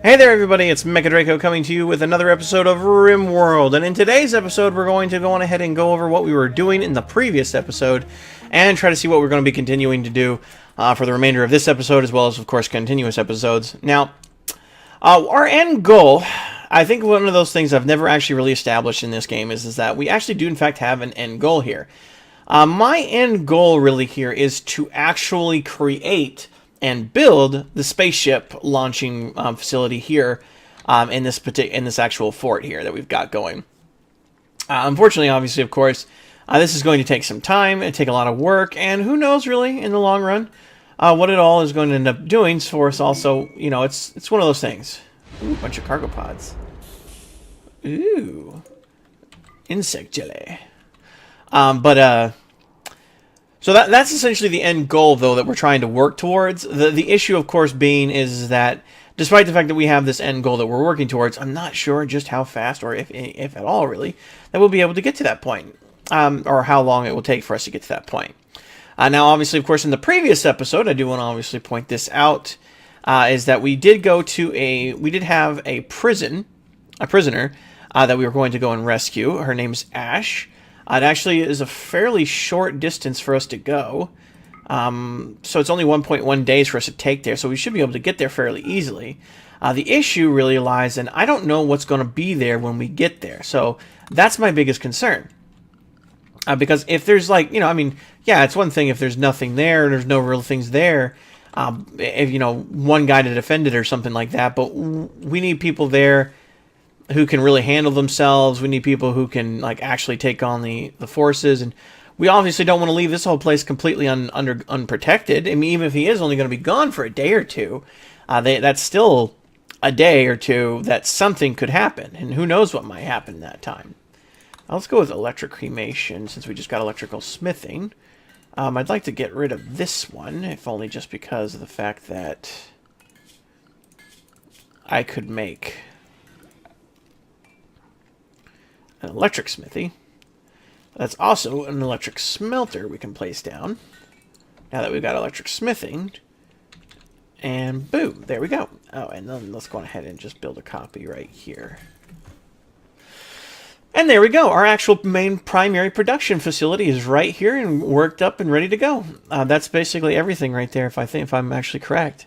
Hey there everybody, it's Mecha Draco coming to you with another episode of Rimworld, and in today's episode we're going to go on ahead and go over what we were doing in the previous episode and try to see what we're going to be continuing to do for the remainder of this episode, as well as, of course, continuous episodes. Now, our end goal, I think one of those things I've never actually really established in this game is that we actually do in fact have an end goal here. My end goal really here is to actually create and build the spaceship launching facility here in this actual fort here that we've got going. Unfortunately, obviously, of course, this is going to take some time and take a lot of work, and who knows really in the long run what it all is going to end up doing for us. Also, you know, it's one of those things. Ooh, bunch of cargo pods. Ooh, insect jelly. So that's essentially the end goal, though, that we're trying to work towards. The issue, of course, being is that despite the fact that we have this end goal that we're working towards, I'm not sure just how fast, or if at all, really, that we'll be able to get to that point, or how long it will take for us to get to that point. Now, obviously, of course, in the previous episode, I do want to obviously point this out, is that we did have a prisoner that we were going to go and rescue. Her name's Ash. It actually is a fairly short distance for us to go. So it's only 1.1 days for us to take there, so we should be able to get there fairly easily. The issue really lies in I don't know what's going to be there when we get there. So that's my biggest concern. Because if there's yeah, it's one thing if there's nothing there and there's no real things there. If, one guy to defend it or something like that. But we need people there who can really handle themselves. We need people who can actually take on the forces, and we obviously don't want to leave this whole place completely unprotected. I mean, even if he is only going to be gone for a day or two, that's still a day or two that something could happen, and who knows what might happen in that time. Let's go with electric cremation since we just got electrical smithing. I'd like to get rid of this one, if only just because of the fact that I could make an electric smithy. That's also an electric smelter we can place down. Now that we've got electric smithing. And boom, there we go. Oh, and then let's go ahead and just build a copy right here. And there we go. Our actual main primary production facility is right here and worked up and ready to go. That's basically everything right there, if I'm actually correct.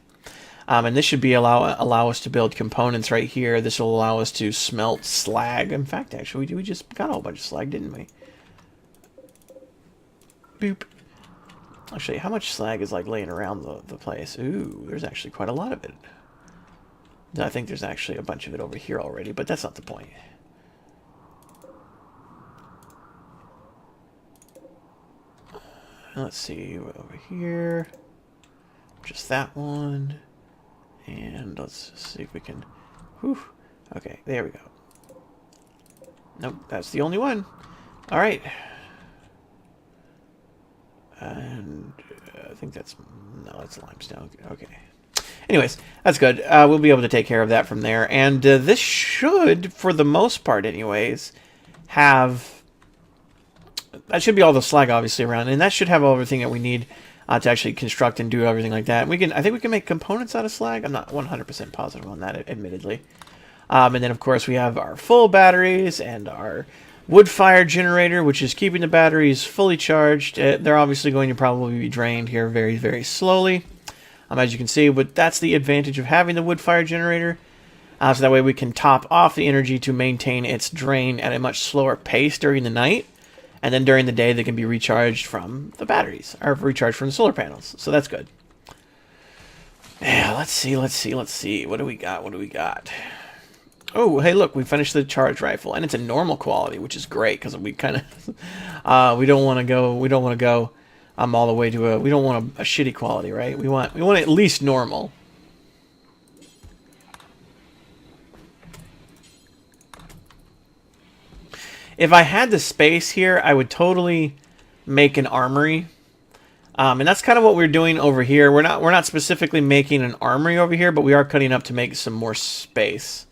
And this should be allow us to build components right here. This will allow us to smelt slag. In fact, actually, we just got a whole bunch of slag, didn't we? Boop. Actually, how much slag is laying around the place? Ooh, there's actually quite a lot of it. I think there's actually a bunch of it over here already, but that's not the point. Let's see, over here. Just that one. And let's see if we can... Whew. Okay, there we go. Nope, that's the only one. Alright. And I think that's... No, that's limestone. Okay. Anyways, that's good. We'll be able to take care of that from there. And this should, for the most part anyways, have... That should be all the slag, obviously, around. And that should have everything that we need to actually construct and do everything like that. I think we can make components out of slag. I'm not 100% positive on that, admittedly. And then, of course, we have our full batteries and our wood-fire generator, which is keeping the batteries fully charged. They're obviously going to probably be drained here very, very slowly, as you can see. But that's the advantage of having the wood-fire generator. So that way we can top off the energy to maintain its drain at a much slower pace during the night. And then during the day, they can be recharged from the batteries, or recharged from the solar panels. So that's good. Yeah, let's see. What do we got? Oh, hey, look, we finished the charge rifle, and it's a normal quality, which is great because we kind of we don't want to go all the way to we don't want a shitty quality, right? We want at least normal. If I had the space here, I would totally make an armory. And that's kind of what we're doing over here. We're not specifically making an armory over here, but we are cutting up to make some more space.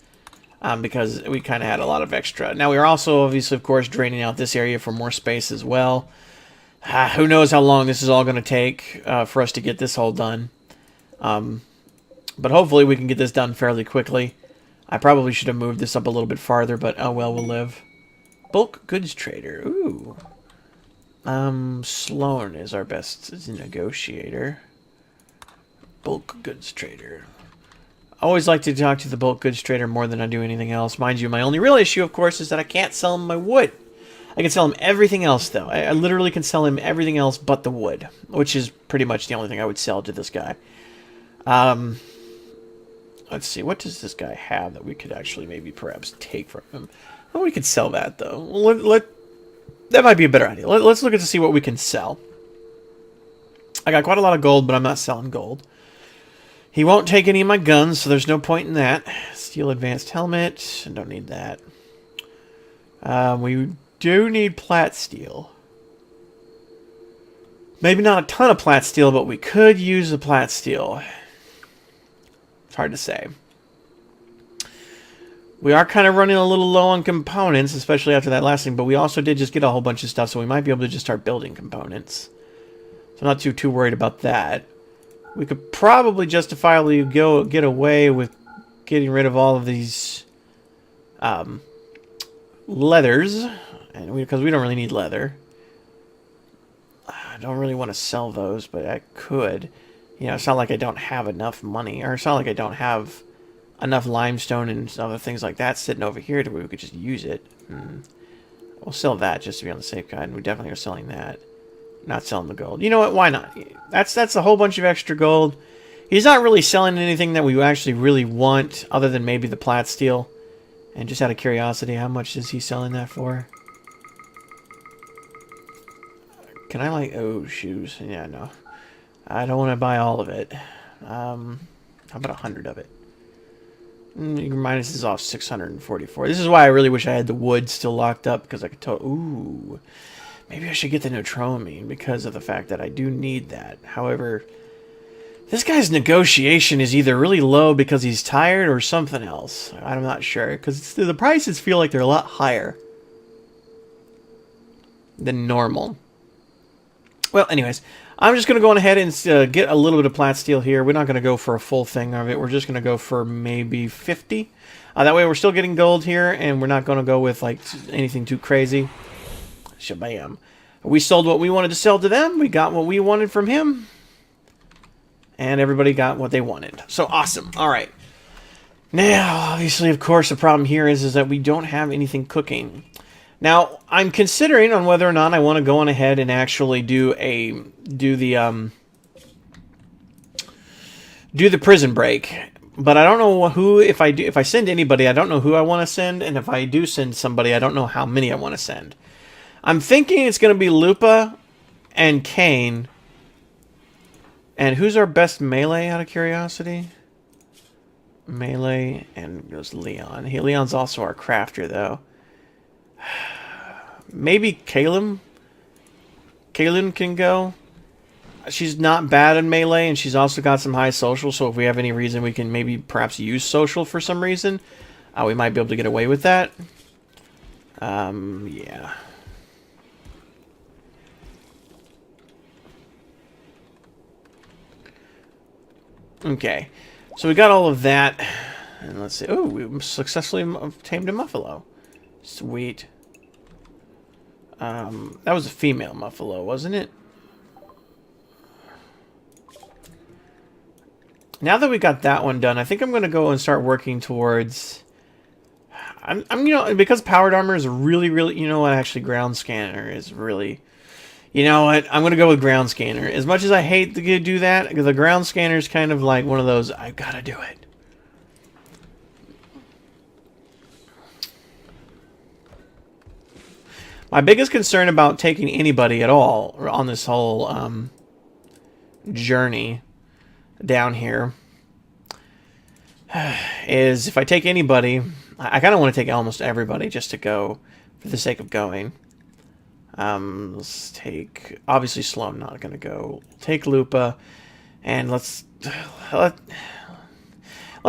Because we kind of had a lot of extra. Now, we are also, obviously, of course, draining out this area for more space as well. Who knows how long this is all going to take for us to get this all done. But hopefully we can get this done fairly quickly. I probably should have moved this up a little bit farther, but oh well, we'll live. Bulk goods trader. Ooh. Sloan is our best negotiator. Bulk goods trader. I always like to talk to the bulk goods trader more than I do anything else. Mind you, my only real issue, of course, is that I can't sell him my wood. I can sell him everything else, though. I literally can sell him everything else but the wood, which is pretty much the only thing I would sell to this guy. Let's see, what does this guy have that we could actually maybe perhaps take from him? Well, we could sell that, though. That might be a better idea. Let's look at to see what we can sell. I got quite a lot of gold, but I'm not selling gold. He won't take any of my guns, so there's no point in that. Steel advanced helmet. Don't need that. We do need plat steel. Maybe not a ton of plat steel, but we could use the plat steel. It's hard to say. We are kind of running a little low on components, especially after that last thing, but we also did just get a whole bunch of stuff, so we might be able to just start building components. So I'm not too worried about that. We could probably justifiably get away with getting rid of all of these leathers, and because we don't really need leather. I don't really want to sell those, but I could. You know, it's not like I don't have enough money, or it's not like I don't have enough limestone and other things like that sitting over here to where we could just use it. We'll sell that just to be on the safe side, and we definitely are selling that. Not selling the gold. You know what? Why not? That's a whole bunch of extra gold. He's not really selling anything that we actually really want, other than maybe the plat steel. And just out of curiosity, how much is he selling that for? Can I like... Oh, shoes. Yeah, no. I don't want to buy all of it. How about 100 of it? Your minus is off 644. This is why I really wish I had the wood still locked up, because I could tell... Ooh... Maybe I should get the neutroamine because of the fact that I do need that. However, this guy's negotiation is either really low because he's tired or something else. I'm not sure, because the prices feel like they're a lot higher than normal. Well, anyways, I'm just going to go on ahead and get a little bit of plat steel here. We're not going to go for a full thing of it. We're just going to go for maybe 50. That way we're still getting gold here, and we're not going to go with like anything too crazy. Shabam. We sold what we wanted to sell to them. We got what we wanted from him. And everybody got what they wanted. So awesome. All right. Now, obviously, of course, the problem here is that we don't have anything cooking. Now, I'm considering on whether or not I want to go on ahead and actually do the prison break. But I don't know who, if I send anybody, I don't know who I want to send. And if I do send somebody, I don't know how many I want to send. I'm thinking it's going to be Lupa and Kane. And who's our best melee, out of curiosity? Melee, and goes Leon. Leon's also our crafter, though. Maybe Kaylin? Kaylin can go. She's not bad in melee, and she's also got some high social, so if we have any reason we can maybe perhaps use social for some reason, we might be able to get away with that. Yeah. Okay, so we got all of that, and let's see. Oh, we successfully tamed a muffalo. Sweet. That was a female muffalo, wasn't it? Now that we got that one done, I think I'm going to go and start working towards... I'm you know, because powered armor is really, you know what, actually, ground scanner is really... You know what? I'm going to go with ground scanner. As much as I hate to do that, because the ground scanner is kind of like one of those, I've got to do it. My biggest concern about taking anybody at all on this whole journey down here is if I take anybody, I kind of want to take almost everybody just to go for the sake of going. Let's take, obviously Sloan not going to go. Take Lupa, and let's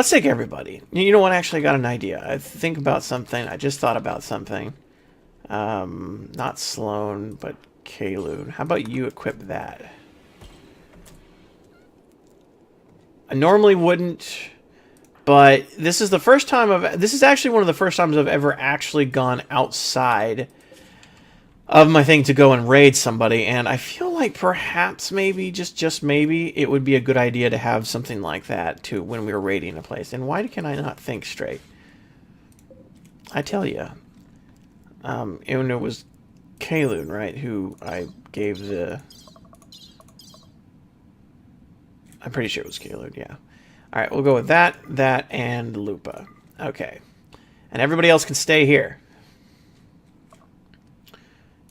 take everybody. You know what? Actually, I got an idea. I think about something. I just thought about something. Not Sloan, but Kaloon. How about you equip that? I normally wouldn't, but this is the first time this is actually one of the first times I've ever actually gone outside of my thing to go and raid somebody, and I feel like perhaps maybe, just maybe, it would be a good idea to have something like that too when we were raiding a place. And why can I not think straight? I tell you. And it was Kaloon, right, who I gave the... I'm pretty sure it was Kaloon, yeah. Alright, we'll go with that, and Lupa. Okay. And everybody else can stay here.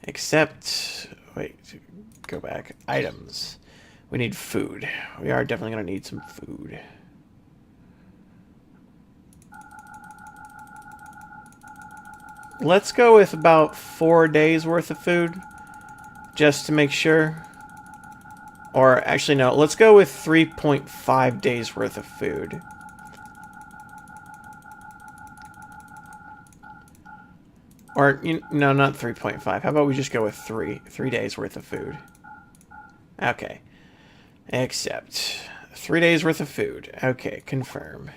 Except, wait, go back. Items. We need food. We are definitely going to need some food. Let's go with about 4 days worth of food, just to make sure. Or, actually, no, let's go with 3.5 days worth of food. Or, no, not 3.5. How about we just go with 3 days worth of food? Okay. Except 3 days worth of food. Okay, confirm.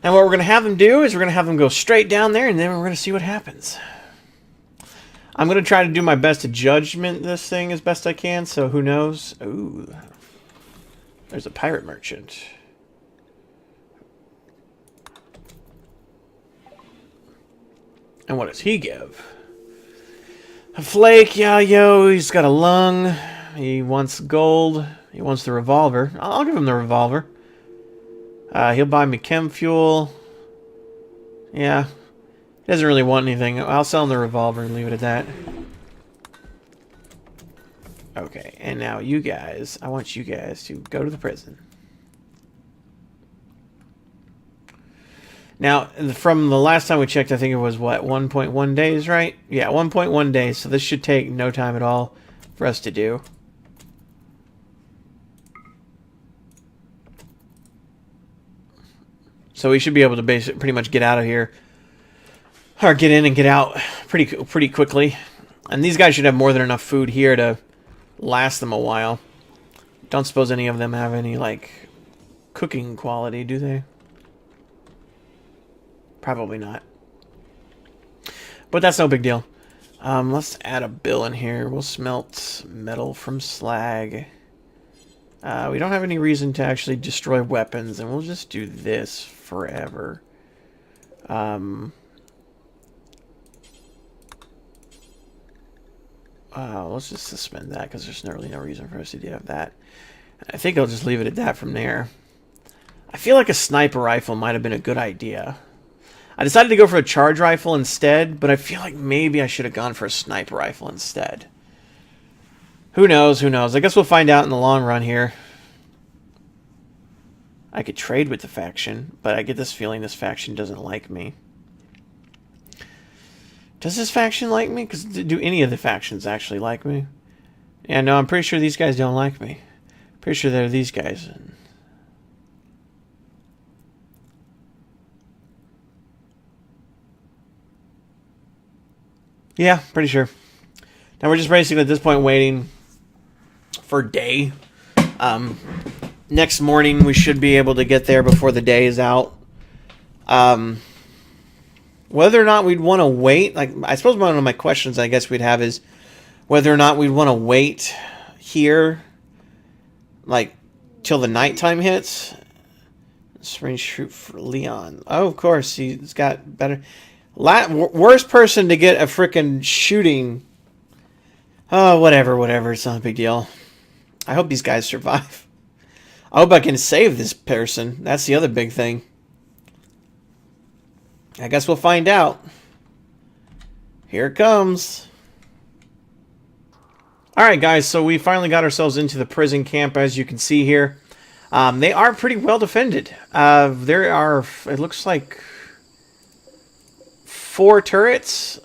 Now what we're going to have them do is we're going to have them go straight down there, and then we're going to see what happens. I'm going to try to do my best to judgment this thing as best I can, so who knows? Ooh. There's a pirate merchant. And what does he give? A flake, yeah, yo, he's got a lung. He wants gold. He wants the revolver. I'll give him the revolver. He'll buy me chem fuel. Yeah. He doesn't really want anything. I'll sell him the revolver and leave it at that. Okay, and now you guys, I want you guys to go to the prison. Now, from the last time we checked, I think it was, what, 1.1 days, right? Yeah, 1.1 days, so this should take no time at all for us to do. So we should be able to pretty much get out of here. Or get in and get out pretty quickly. And these guys should have more than enough food here to last them a while. Don't suppose any of them have any, like, cooking quality, do they? Probably not. But that's no big deal. Let's add a bill in here. We'll smelt metal from slag. We don't have any reason to actually destroy weapons, and we'll just do this forever. Let's just suspend that, because there's really no reason for us to have that. I think I'll just leave it at that from there. I feel like a sniper rifle might have been a good idea. I decided to go for a charge rifle instead, but I feel like maybe I should have gone for a sniper rifle instead. Who knows, who knows. I guess we'll find out in the long run here. I could trade with the faction, but I get this feeling this faction doesn't like me. Does this faction like me? Because do any of the factions actually like me? Yeah, no, I'm pretty sure these guys don't like me. Pretty sure they're these guys. Yeah, pretty sure. Now we're just basically at this point waiting for day. Next morning we should be able to get there before the day is out. Whether or not we'd want to wait, like, I suppose one of my questions I guess we'd have is whether or not we'd want to wait here, like, till the nighttime hits. Spring shoot for Leon. Oh, of course, he's got better... worst person to get a frickin' shooting. Oh, whatever. It's not a big deal. I hope these guys survive. I hope I can save this person. That's the other big thing. I guess we'll find out. Here it comes. Alright, guys, so we finally got ourselves into the prison camp, as you can see here. They are pretty well defended. There are, it looks like, 4 turrets.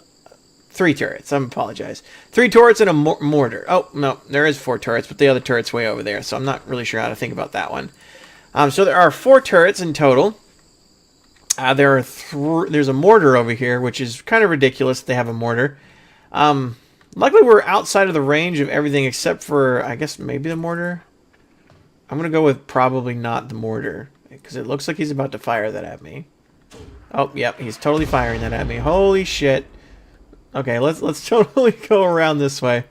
3 turrets, I apologize. 3 turrets and a mortar. Oh, no, there is 4 turrets, but the other turret's way over there, so I'm not really sure how to think about that one. So there are 4 turrets in total. There's a mortar over here, which is kind of ridiculous they have a mortar. Luckily, we're outside of the range of everything except for, I guess, maybe the mortar. I'm going to go with probably not the mortar. Because it looks like he's about to fire that at me. Oh, yep. He's totally firing that at me. Holy shit. Okay, let's totally go around this way.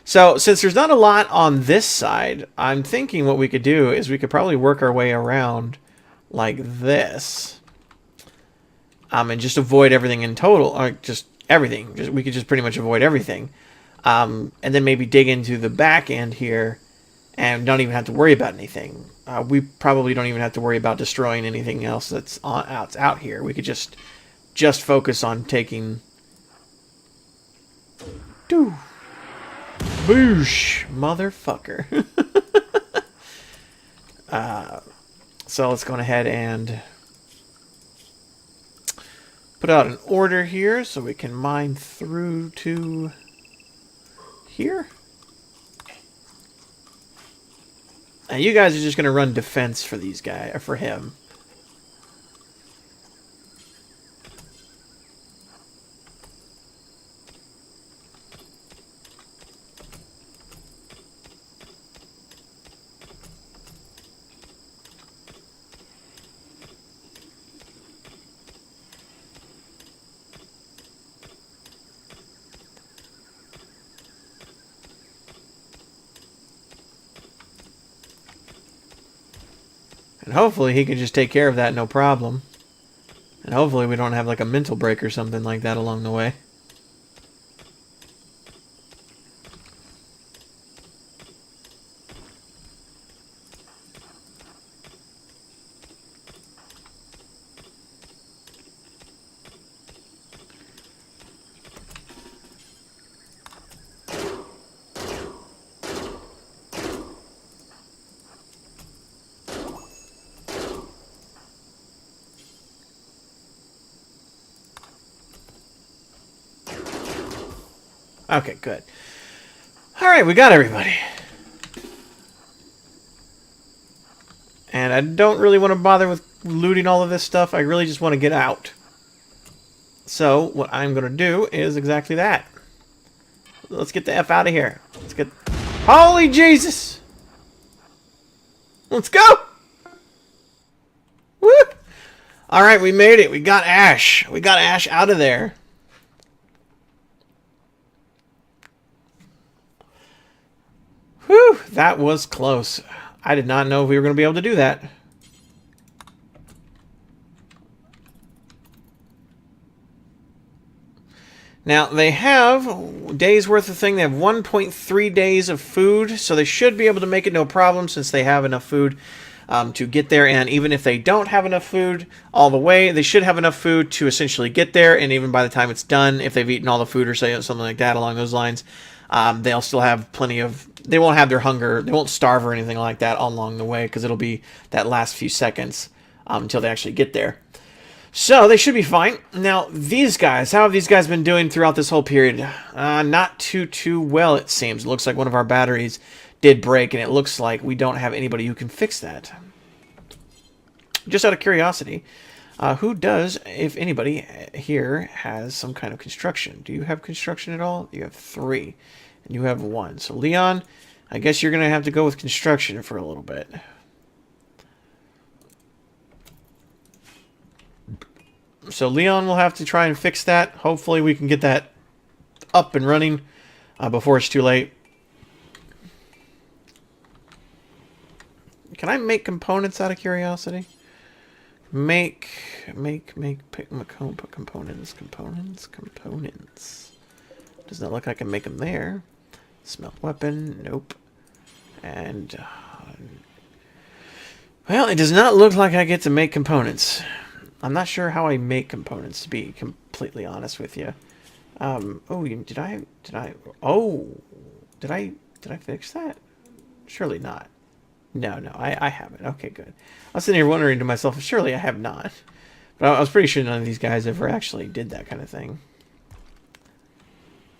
So, since there's not a lot on this side, I'm thinking what we could do is we could probably work our way around like this. And just avoid everything in total. Or just everything. We could just pretty much avoid everything. And then maybe dig into the back end here and don't even have to worry about anything. We probably don't even have to worry about destroying anything else that's out here. We could just focus on taking... Doo. Boosh, motherfucker. So let's go ahead and put out an order here so we can mine through to here. Now you guys are just going to run defense for these guys, or for him. And hopefully he can just take care of that no problem. And hopefully we don't have like a mental break or something like that along the way. Okay, good. Alright, we got everybody. And I don't really want to bother with looting all of this stuff. I really just want to get out. So, what I'm going to do is exactly that. Let's get the F out of here. Let's get... Holy Jesus! Let's go! Woo! Alright, we made it. We got Ash. We got Ash out of there. Whew, that was close. I did not know if we were going to be able to do that. Now, they have days worth of thing. They have 1.3 days of food, so they should be able to make it no problem since they have enough food to get there. And even if they don't have enough food all the way, they should have enough food to essentially get there. And even by the time it's done, if they've eaten all the food or something like that along those lines, they'll still have plenty of... They won't have their hunger. They won't starve or anything like that along the way because it'll be that last few seconds until they actually get there. So they should be fine. Now, these guys, how have these guys been doing throughout this whole period? Not too well, it seems. It looks like one of our batteries did break, and it looks like we don't have anybody who can fix that. Just out of curiosity, who does, if anybody here, has some kind of construction? Do you have construction at all? You have 3, and you have 1. So, Leon, I guess you're going to have to go with construction for a little bit. So Leon will have to try and fix that. Hopefully we can get that up and running before it's too late. Can I make components out of curiosity? Make components. Does not look like I can make them there. Smelt weapon, nope. And, well, it does not look like I get to make components. I'm not sure how I make components, to be completely honest with you. Oh, did I fix that? Surely not. No, I haven't. Okay, good. I was sitting here wondering to myself, surely I have not. But I was pretty sure none of these guys ever actually did that kind of thing.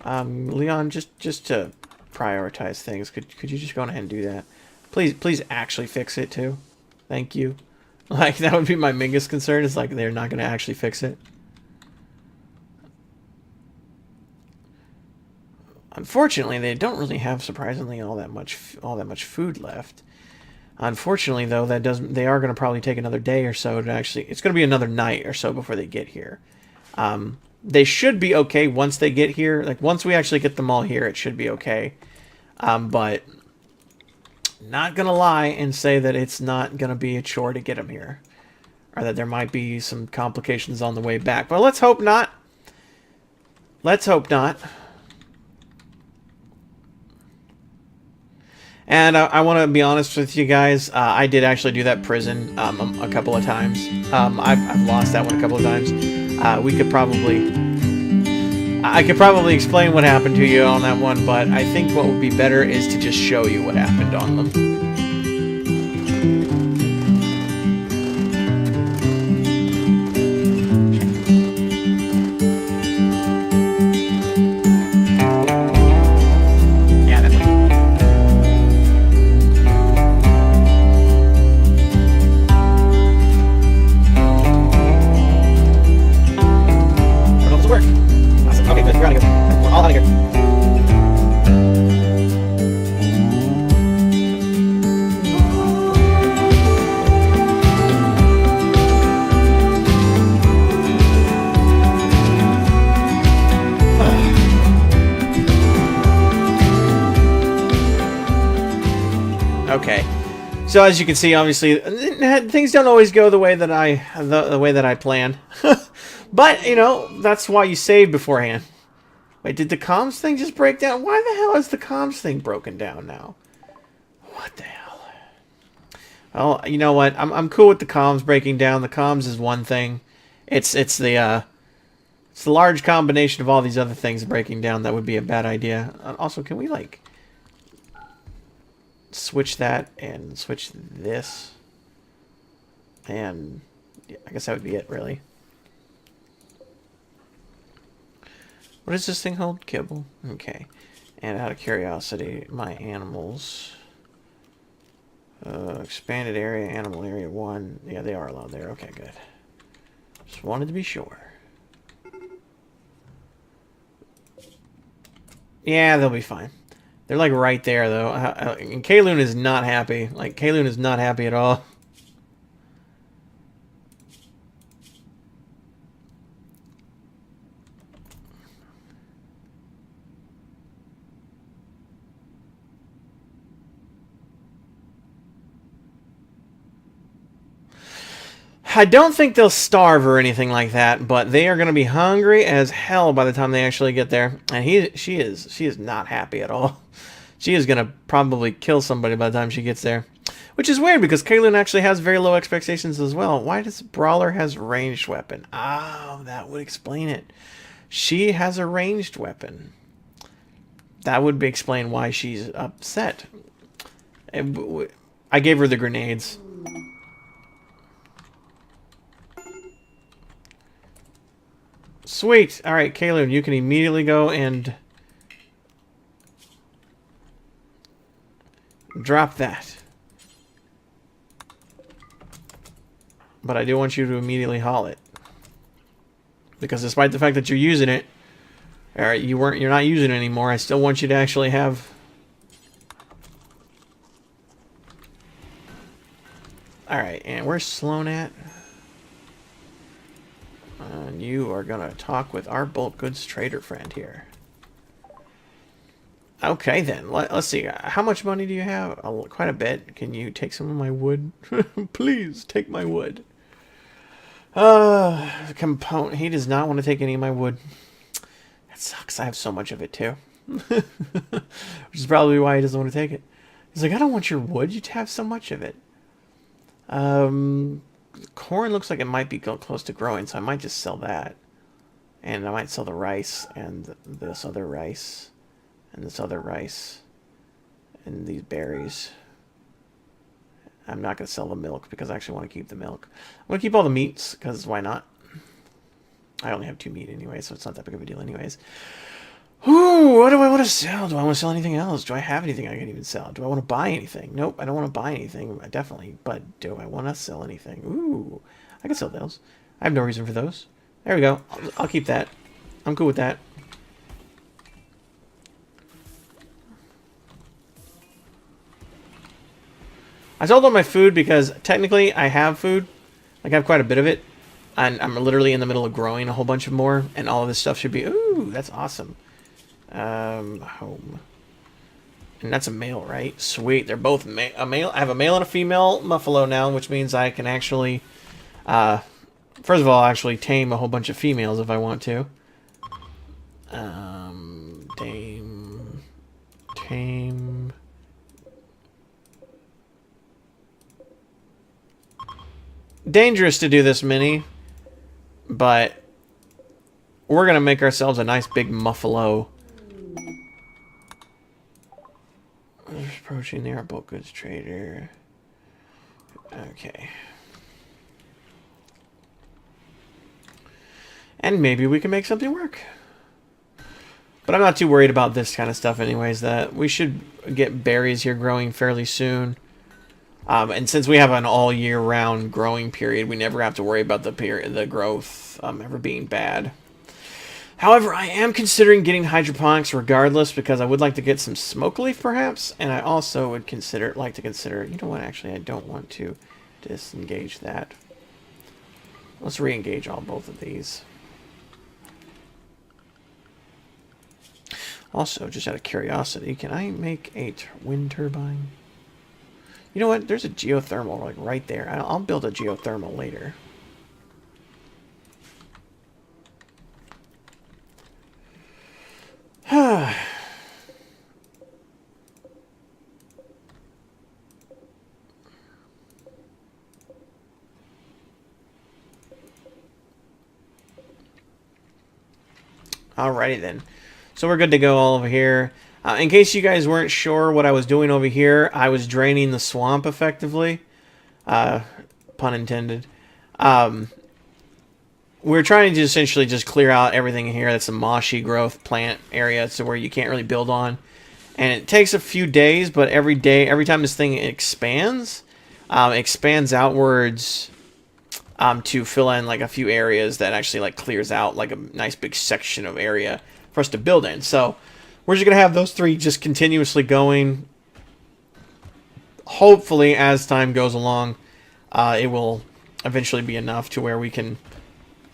Leon, just to prioritize things, could you just go ahead and do that? Please actually fix it too. Thank you. Like, that would be my biggest concern, is like they're not going to actually fix it. Unfortunately, they don't really have, surprisingly, all that much food left. Unfortunately, though, that doesn't. They are going to probably take another day or so to actually. It's going to be another night or so before they get here. They should be okay once they get here. Like once we actually get them all here, it should be okay. But not gonna lie and say that it's not gonna be a chore to get them here, or that there might be some complications on the way back. But let's hope not. Let's hope not. And I want to be honest with you guys. I did actually do that prison a couple of times. I've lost that one a couple of times. I could probably explain what happened to you on that one, but I think what would be better is to just show you what happened on them. Okay, so as you can see, obviously things don't always go the way that I plan, but you know that's why you save beforehand. Wait, did the comms thing just break down? Why the hell is the comms thing broken down now? What the hell? Well, you know what? I'm cool with the comms breaking down. The comms is one thing. It's the large combination of all these other things breaking down that would be a bad idea. Also, can we like switch that and switch this? And yeah, I guess that would be it, really. What does this thing hold? Kibble. Okay. And out of curiosity, my animals. Expanded area, animal area 1. Yeah, they are allowed there. Okay, good. Just wanted to be sure. Yeah, they'll be fine. They're like right there, though. And Kaloon is not happy. Like, Kaloon is not happy at all. I don't think they'll starve or anything like that, but they are going to be hungry as hell by the time they actually get there. And she is not happy at all. She is going to probably kill somebody by the time she gets there. Which is weird because Kaloon actually has very low expectations as well. Why does Brawler has ranged weapon? Oh, that would explain it. She has a ranged weapon. That would explain why she's upset. I gave her the grenades. Sweet. All right, Kaloon, you can immediately go and drop that. But I do want you to immediately haul it, because despite the fact that you're using it, or you're not using it anymore, I still want you to actually have. All right, and where's Sloan at? And you are going to talk with our bulk goods trader friend here. Okay, then. Let's see. How much money do you have? Quite a bit. Can you take some of my wood? Please, take my wood. Component. He does not want to take any of my wood. That sucks. I have so much of it, too. Which is probably why he doesn't want to take it. He's like, I don't want your wood. You have so much of it. Corn looks like it might be close to growing, so I might just sell that. And I might sell the rice and this other rice and this other rice and these berries. I'm not going to sell the milk because I actually want to keep the milk. I'm going to keep all the meats because why not? I only have 2 meat anyway, so it's not that big of a deal anyways. Ooh, what do I want to sell? Do I want to sell anything else? Do I have anything I can even sell? Do I want to buy anything? Nope, I don't want to buy anything, definitely. But do I want to sell anything? Ooh, I can sell those. I have no reason for those. There we go. I'll keep that. I'm cool with that. I sold all my food because technically I have food. Like I have quite a bit of it. And I'm literally in the middle of growing a whole bunch of more. And all of this stuff should be... Ooh, that's awesome. Home. And that's a male, right? Sweet. They're both a male. I have a male and a female muffalo now, which means I can actually... first of all, actually tame a whole bunch of females if I want to. Tame... Dangerous to do this mini, but we're gonna make ourselves a nice big muffalo. Approaching the bulk goods trader. Okay. And maybe we can make something work. But I'm not too worried about this kind of stuff anyways. That we should get berries here growing fairly soon. And since we have an all year round growing period, we never have to worry about the growth ever being bad. However, I am considering getting hydroponics regardless because I would like to get some smoke leaf perhaps, and I also would like to consider, you know what, actually I don't want to disengage that. Let's re-engage both of these. Also, just out of curiosity, can I make a wind turbine? You know what? There's a geothermal like right there. I'll build a geothermal later. Alrighty then. So we're good to go all over here. In case you guys weren't sure what I was doing over here, I was draining the swamp effectively. Pun intended. We're trying to essentially just clear out everything here that's a moshy growth plant area, so where you can't really build on. And it takes a few days, but every time this thing expands outwards to fill in like a few areas that actually like clears out like a nice big section of area for us to build in. So we're just going to have those three just continuously going. Hopefully, as time goes along, it will eventually be enough to where we can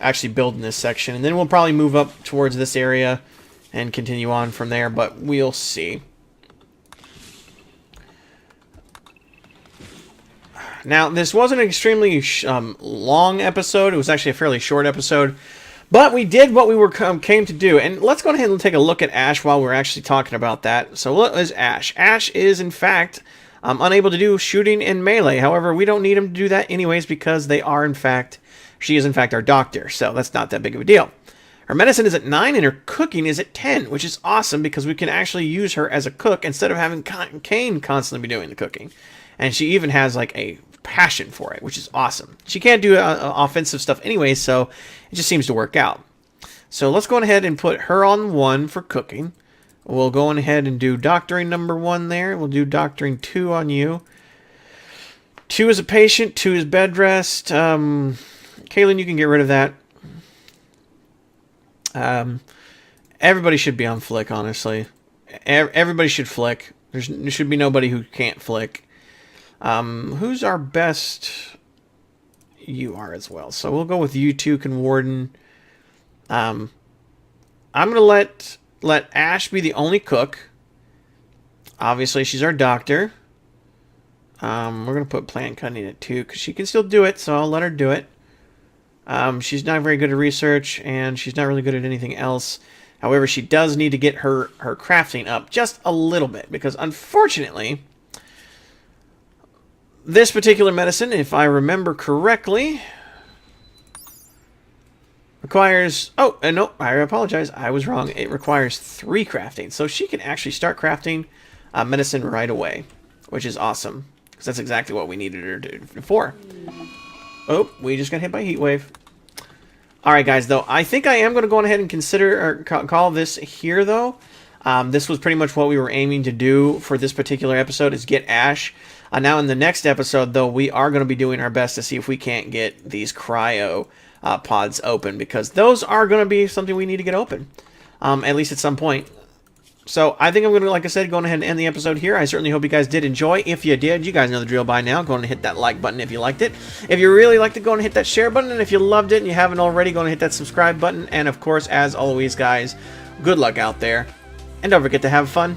actually build in this section. And then we'll probably move up towards this area and continue on from there, but we'll see. Now, this wasn't an extremely long episode. It was actually a fairly short episode. But we did what we came to do. And let's go ahead and take a look at Ash while we're actually talking about that. So what is Ash? Ash is, in fact, unable to do shooting and melee. However, we don't need him to do that anyways because she is, in fact, our doctor. So that's not that big of a deal. Her medicine is at 9 and her cooking is at 10, which is awesome because we can actually use her as a cook instead of having Kane constantly be doing the cooking. And she even has, like, a passion for it, which is awesome. She can't do offensive stuff anyway, so it just seems to work out. So let's go ahead and put her on 1 for cooking. We'll go ahead and do doctoring number 1 there. We'll do doctoring 2 on you. 2 is a patient, 2 is bed rest. Kaylin, you can get rid of that. Everybody should be on flick, honestly. Everybody should flick. There should be nobody who can't flick. Who's our best? You are as well. So we'll go with you two, can warden. I'm gonna let Ash be the only cook. Obviously, she's our doctor. We're gonna put plant cutting at 2 because she can still do it, so I'll let her do it. She's not very good at research, and she's not really good at anything else. However, she does need to get her crafting up just a little bit because, unfortunately, this particular medicine, if I remember correctly, requires... Oh, no, I apologize. I was wrong. It requires 3 crafting. So she can actually start crafting medicine right away, which is awesome because that's exactly what we needed her to do for. Oh, we just got hit by a heat wave. Alright, guys, though, I think I am going to go ahead and consider or call this here, though. This was pretty much what we were aiming to do for this particular episode, is get Ash. Now, in the next episode, though, we are going to be doing our best to see if we can't get these cryo pods open, because those are going to be something we need to get open, at least at some point. So I think I'm going to, like I said, go ahead and end the episode here. I certainly hope you guys did enjoy. If you did, you guys know the drill by now. Go ahead and hit that like button if you liked it. If you really liked it, go ahead and hit that share button. And if you loved it and you haven't already, go ahead and hit that subscribe button. And of course, as always, guys, good luck out there. And don't forget to have fun